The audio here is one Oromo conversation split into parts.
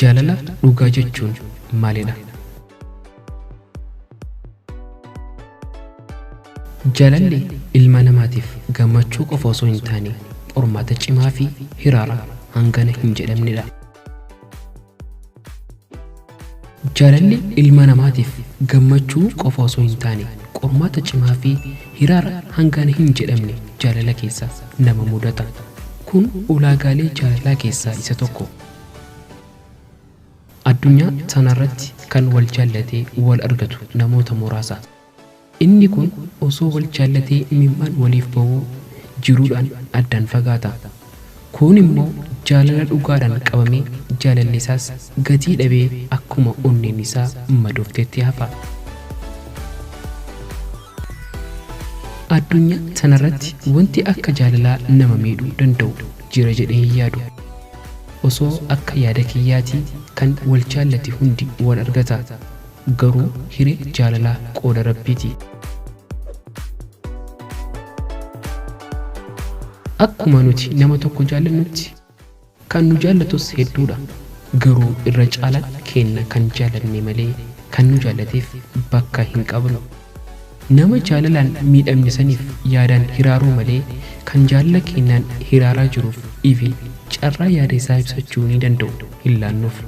Jaalala dhugaa jechuun maalidha? Jaalalli ilma namaatiif gammachuu qofa osoo hin taane qormaata cimaa fi hiraara hangana hin jedhamnedha. Jaalalli ilma namaatiif gammachuu qofa osoo hin taane qormaata cimaa fi hiraara hangana hin jedhamne jaalala keessa nama mudata. Kun ulaagaalee jaalalaa keessaa isa tokko. Addunyaa tanarratti kan wal jaallatee wal argatu namoota muraasa. Inni kun osoo wal jaallatee imimmaan waliif ba'uu jiruudhaan addaan fagaata. Kun immoo jaalala dhugaadhaan qabamee jaalalli isaas gatii dhabee akkuma onneen isaa madoofteetti hafa. Addunyaa tanarratti wanti akka jaalalaa nama miidhuu danda'u jira jedhee hin yaadu. Osoo akka yaada kiyyaatti kan wal jaallate hundi wal argata. Garuu hiree jaalalaa qooda Rabbiiti. Akkuma nuti nama tokko jaallannutti kan nu jaallatus hedduudha. Garuu irra caalaan keenya kan jaallanne malee kan nu jaallateef bakka hin qabnu. Nama jaalalaan miidhamne saniif yaadaan hiraaruu malee kan jaalala keenyaan hiraaraa jiruuf ifi carraa yaada isaa ibsachuu ni danda'u hin laannuuf.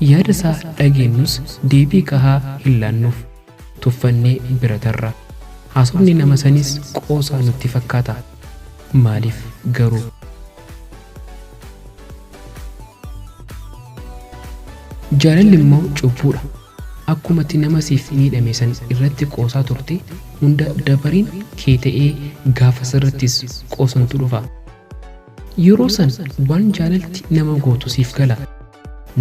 Yaada isaa dhageenyus deebii gahaa hin laannuuf tuffannee bira tarra. Haasofni nama sanis qoosaa nutti fakkaata. Maaliif garuu? Jaalalli immoo cubbuudha. Akkumatti nama siif miidhame san irratti qoosaa turte hunda dabariin kee ta'ee gaafa sirrattis qoosantu dhufa. Yeroo san waan jaalalti nama gootu siif gala.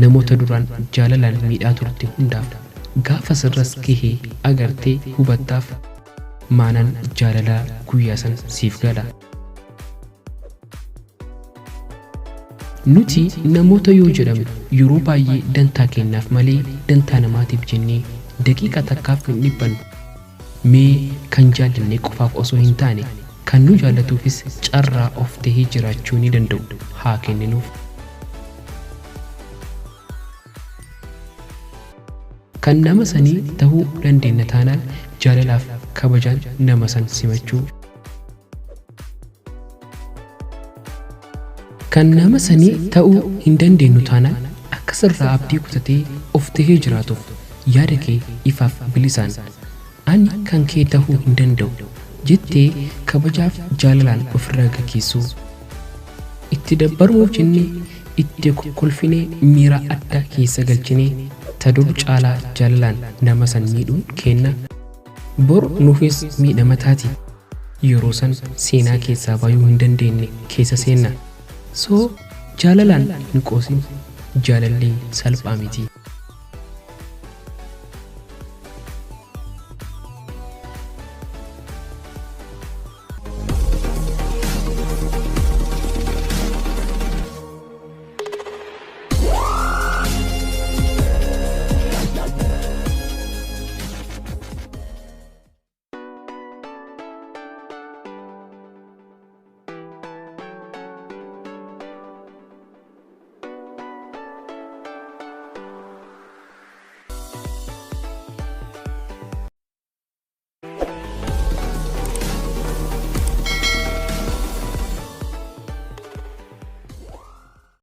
Namoota duraan jaalalaan miidhaa turte hundaaf gaafa sirras gahee agartee hubattaaf maanaan jaalalaa guyyaa san siif gala. Nuti namoota yoo jedhamnu yeroo baay'ee dantaa keenyaaf malee dantaa namaatiif jennee daqiiqa takkaaf hin dhiphannu. Mee kan jaallanne qofaaf osoo hin taane kan nu jaallatuufis carraa of tahee jiraachuu ni danda'u haa kenninuuf. Kan nama sanii ta'uu dandeenya taanaan jaalalaaf kabajaan nama san simachuu. Kan nama sanii ta'uu hin dandeenyu taanaan akka sirraa abdii kutatee of tahee jiraatuuf yaada kee ifaaf bilisaan ani kan kee ta'uu hin danda'u jettee kabajaaf jaalalaan ofirraa gaggeessuu. Itti dabbaruuf jennee itti kolfinee miira adda keessa galchinee tadur caalaa jaalalaan nama san miidhuun kenna. Bor nuufis miidhama taati. Yeroo san seenaa keessaa bayuu hin dandeenye keessa seenna. So jaalalaan hin qoosin. Jaalalli salphaa miti.